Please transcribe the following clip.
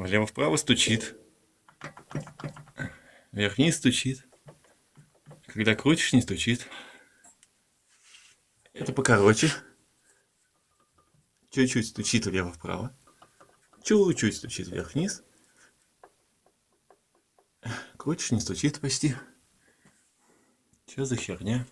влево-вправо стучит. Вверх-вниз стучит. Когда крутишь, не стучит. Это покороче. Чуть-чуть стучит влево-вправо. Чуть-чуть стучит вверх-вниз. Крутишь, не стучит почти. Что за херня?